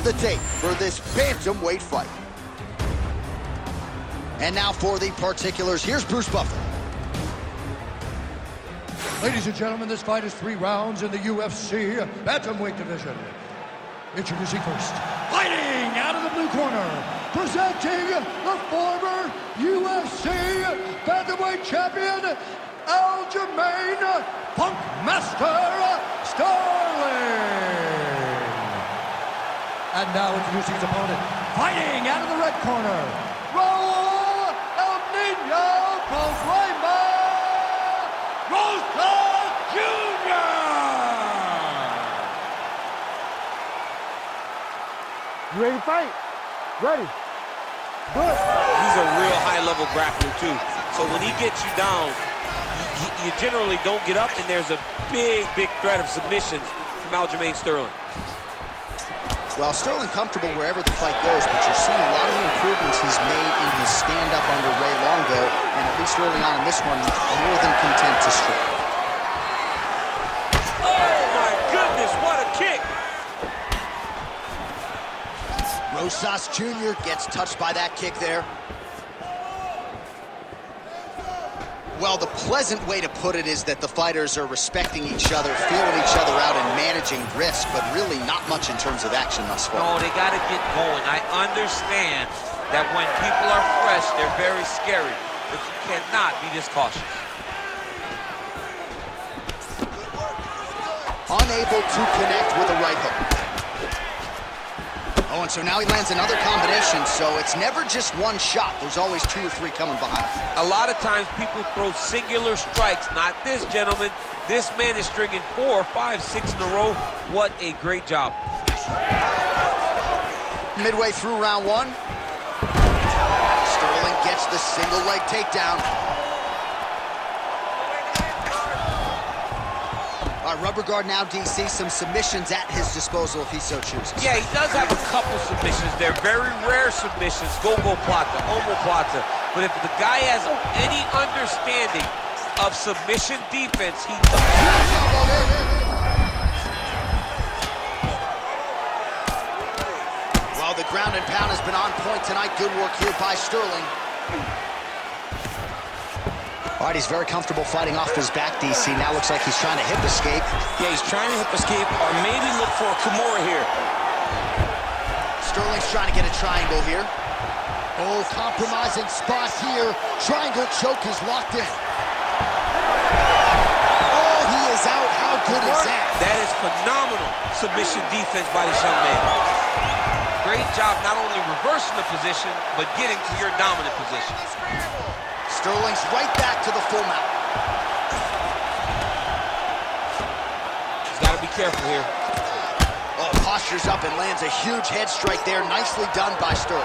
of the tape for this bantamweight fight. And now for the particulars, here's Bruce Buffer. Ladies and gentlemen, this fight is 3 rounds in the UFC bantamweight division. Introducing first, fighting out of the blue corner, presenting the former UFC bantamweight champion, Aljamain Funkmaster Sterling. And now introducing his opponent, fighting out of the red corner, Raul El Nino Problema Rosas Jr. You ready to fight? Ready. Good. He's a real high-level grappler, too. So when he gets you down, you generally don't get up, and there's a big threat of submissions from Aljamain Sterling. Well, Sterling comfortable wherever the fight goes, but you're seeing a lot of the improvements he's made in his stand-up under Ray Longo, and at least early on in this one, more than content to strike. Oh, my goodness, what a kick! Rosas Jr. gets touched by that kick there. Well, the pleasant way to put it is that the fighters are respecting each other, feeling each other out, and managing risk, but really not much in terms of action thus far. No, they got to get going. I understand that when people are fresh, they're very scary, but you cannot be this cautious. Unable to connect with a right hook. Oh, and so now he lands another combination, so it's never just one shot. There's always 2 or 3 coming behind. A lot of times people throw singular strikes. Not this gentleman. This man is stringing 4, 5, 6 in a row. What a great job. Midway through round 1. Sterling gets the single leg takedown. Rubber guard now, DC. Some submissions at his disposal if he so chooses. Yeah, he does have a couple submissions. They're very rare submissions. Go-go plata, omoplata. But if the guy has any understanding of submission defense, he does. Well, the ground and pound has been on point tonight. Good work here by Sterling. All right, he's very comfortable fighting off his back, DC. Now looks like he's trying to hip escape. Yeah, he's trying to hip escape or maybe look for a Kimura here. Sterling's trying to get a triangle here. Oh, compromising spot here. Triangle choke is locked in. Oh, he is out. How good is that? That is phenomenal submission defense by this young man. Great job not only reversing the position, but getting to your dominant position. Sterling's right back to the full mount. He's got to be careful here. Oh, postures up and lands a huge head strike there. Nicely done by Sterling.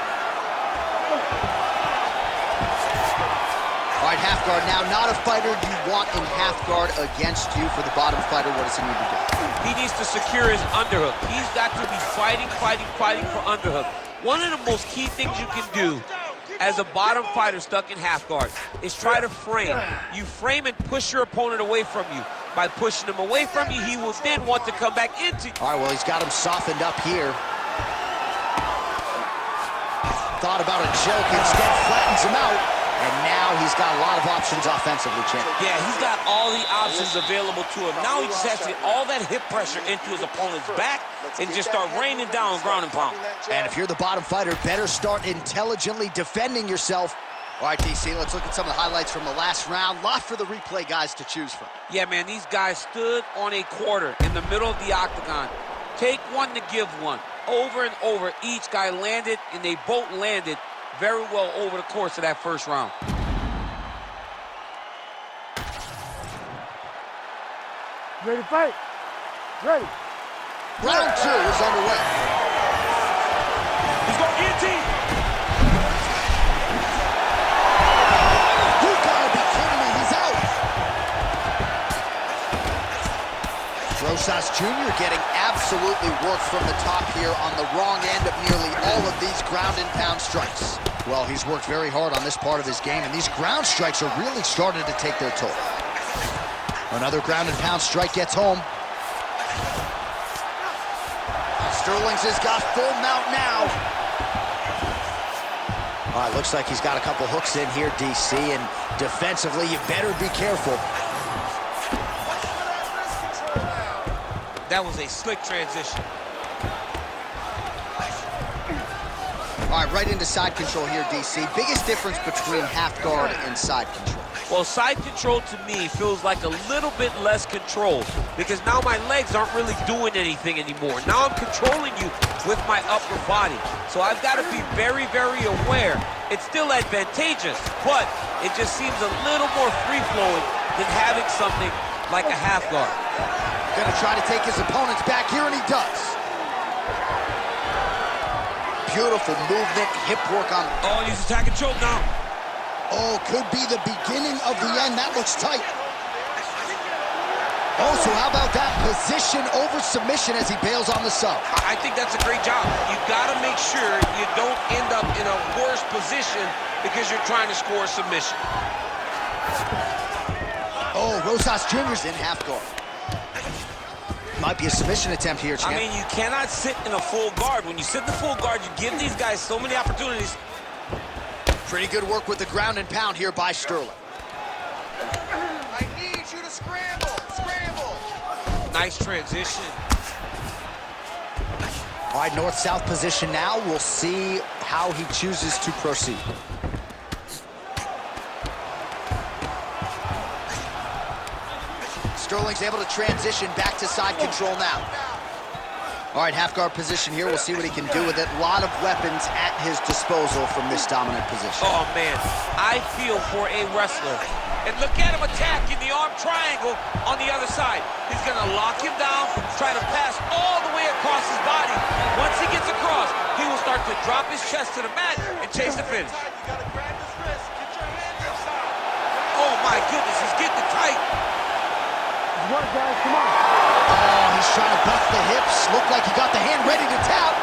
All right, half guard now. Not a fighter you want in half guard against you. For the bottom fighter, what does he need to do? He needs to secure his underhook. He's got to be fighting for underhook. One of the most key things you can do as a bottom fighter stuck in half guard is try to frame. You frame and push your opponent away from you. By pushing him away from you, he will then want to come back into you. All right, well, he's got him softened up here. Thought about a choke, instead flattens him out. And now he's got a lot of options offensively, champ. Yeah, he's got all the options available to him. Now he just has to get all that hip pressure into his opponent's back and just start raining down ground and pound. And if you're the bottom fighter, better start intelligently defending yourself. All right, DC, let's look at some of the highlights from the last round. Lot for the replay guys to choose from. Yeah, man, these guys stood on a quarter in the middle of the octagon. Take one to give one. Over and over, each guy landed, and they both landed very well over the course of that first round. Ready to fight? Ready. Round 2 is underway. He's going guillotine. You gotta be kidding me, he's out. Rosas Jr. getting absolutely worked from the top here on the wrong end of nearly all of these ground and pound strikes. Well, he's worked very hard on this part of his game, and these ground strikes are really starting to take their toll. Another ground and pound strike gets home. Sterling's has got full mount now. All right, looks like he's got a couple hooks in here, DC, and defensively, you better be careful. That was a slick transition. All right, right into side control here, DC. Biggest difference between half guard and side control? Well, side control to me feels like a little bit less control because now my legs aren't really doing anything anymore. Now I'm controlling you with my upper body. So I've got to be very, very aware. It's still advantageous, but it just seems a little more free-flowing than having something like a half guard. Gonna try to take his opponents back here, and he does. Beautiful movement, hip work on... Oh, he's attacking choke now. Oh, could be the beginning of the end. That looks tight. Oh, so how about that position over submission as he bails on the sub? I think that's a great job. You got to make sure you don't end up in a worse position because you're trying to score a submission. Oh, Rosas Jr.'s in half guard. Might be a submission attempt here, champ. I mean, you cannot sit in a full guard. When you sit in the full guard, you give these guys so many opportunities. Pretty good work with the ground and pound here by Sterling. I need you to scramble, scramble. Nice transition. All right, north-south position now. We'll see how he chooses to proceed. Sterling's able to transition back to side control now. All right, half guard position here. We'll see what he can do with it. A lot of weapons at his disposal from this dominant position. Oh, man, I feel for a wrestler. And look at him attack in the arm triangle on the other side. He's going to lock him down, try to pass all the way across his body. Once he gets across, he will start to drop his chest to the mat and chase the finish. Oh, my goodness, he's getting it tight. Work, guys, come on. Oh, he's trying to buff the hips. Looked like he got the hand ready to tap.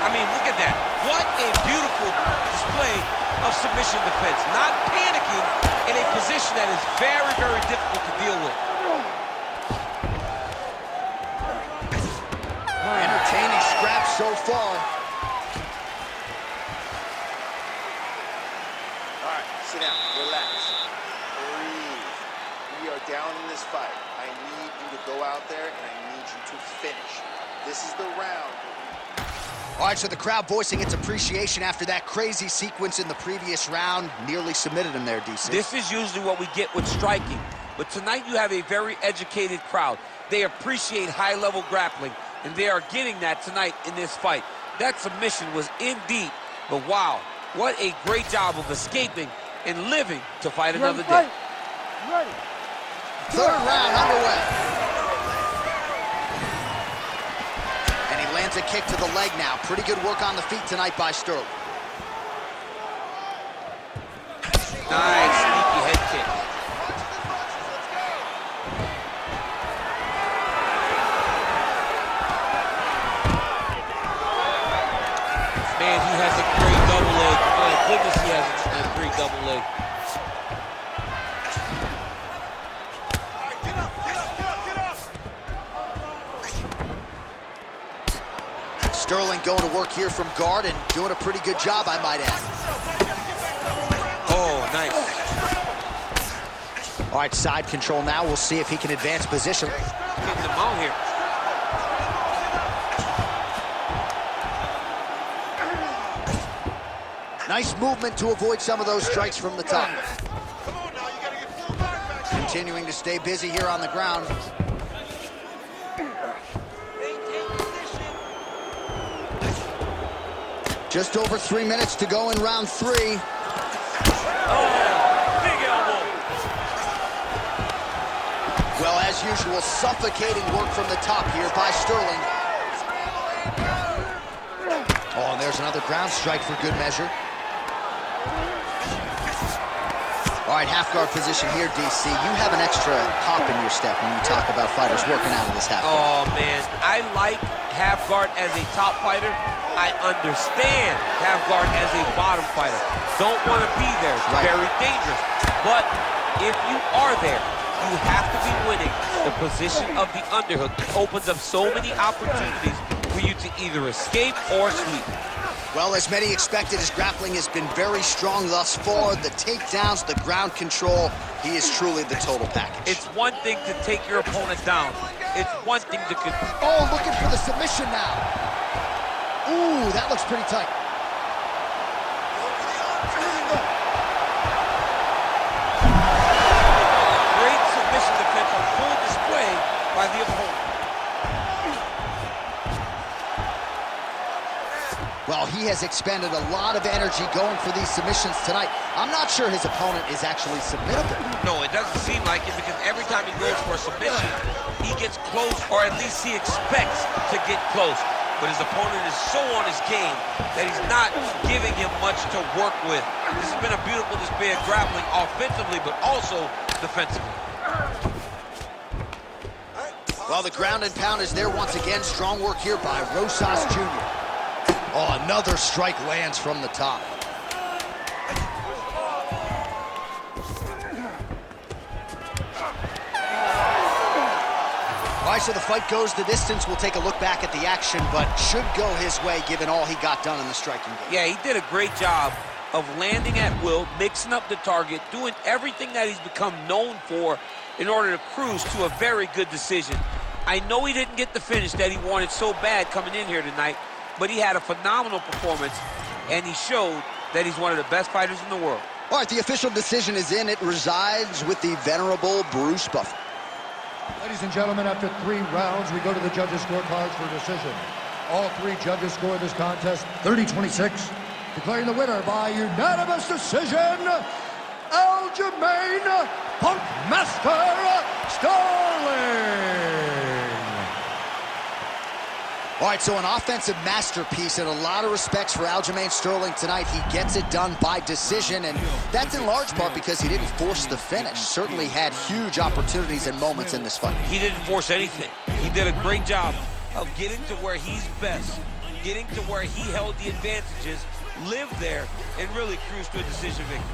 I mean, look at that. What a beautiful display of submission defense. Not panicking in a position that is very, very difficult to deal with. Entertaining scrap so far. All right, sit down, relax, breathe. We are down in this fight. I need you to go out there, and I need you to finish. This is the round. All right, so the crowd voicing its appreciation after that crazy sequence in the previous round. Nearly submitted him there, DC. This is usually what we get with striking. But tonight you have a very educated crowd. They appreciate high-level grappling, and they are getting that tonight in this fight. That submission was in deep, but wow, what a great job of escaping and living to fight another day. Ready. Third round underway. And he lands a kick to the leg now. Pretty good work on the feet tonight by Sterling. Nice, sneaky head kick. Man, he has a great double leg. My goodness, he has a great double leg. Sterling going to work here from guard and doing a pretty good job, I might add. Oh, nice. All right, side control now. We'll see if he can advance position. Getting them out here. Nice movement to avoid some of those strikes from the top. Continuing to stay busy here on the ground. Just over 3 minutes to go in round 3. Oh, big elbow. Well, as usual, suffocating work from the top here by Sterling. Oh, and there's another ground strike for good measure. All right, half guard position here, DC. You have an extra hop in your step when you talk about fighters working out of this half guard. Oh, man. I like half guard as a top fighter. I understand half guard as a bottom fighter. Don't want to be there. It's very dangerous. But if you are there, you have to be winning the position of the underhook. It opens up so many opportunities for you to either escape or sweep. Well, as many expected, his grappling has been very strong thus far. The takedowns, the ground control, he is truly the total package. It's one thing to take your opponent down. It's one thing to... Oh, looking for the submission now. Ooh, that looks pretty tight. Great submission defense on full display by the opponent. Well, he has expended a lot of energy going for these submissions tonight. I'm not sure his opponent is actually submittable. No, it doesn't seem like it, because every time he goes for a submission, he gets close, or at least he expects to get close. But his opponent is so on his game that he's not giving him much to work with. This has been a beautiful display of grappling offensively, but also defensively. Well, the ground and pound is there once again. Strong work here by Rosas Jr. Oh, another strike lands from the top. All right, so the fight goes the distance. We'll take a look back at the action, but should go his way given all he got done in the striking game. Yeah, he did a great job of landing at will, mixing up the target, doing everything that he's become known for in order to cruise to a very good decision. I know he didn't get the finish that he wanted so bad coming in here tonight, but he had a phenomenal performance, and he showed that he's one of the best fighters in the world. All right, the official decision is in. It resides with the venerable Bruce Buffer. Ladies and gentlemen, after 3 rounds, we go to the judges' scorecards for decision. All 3 judges scored this contest 30-26, declaring the winner by unanimous decision, Aljamain Punkmaster Sterling. All right, so an offensive masterpiece in a lot of respects for Aljamain Sterling tonight. He gets it done by decision, and that's in large part because he didn't force the finish. Certainly had huge opportunities and moments in this fight. He didn't force anything. He did a great job of getting to where he's best, getting to where he held the advantages, lived there, and really cruised to a decision victory.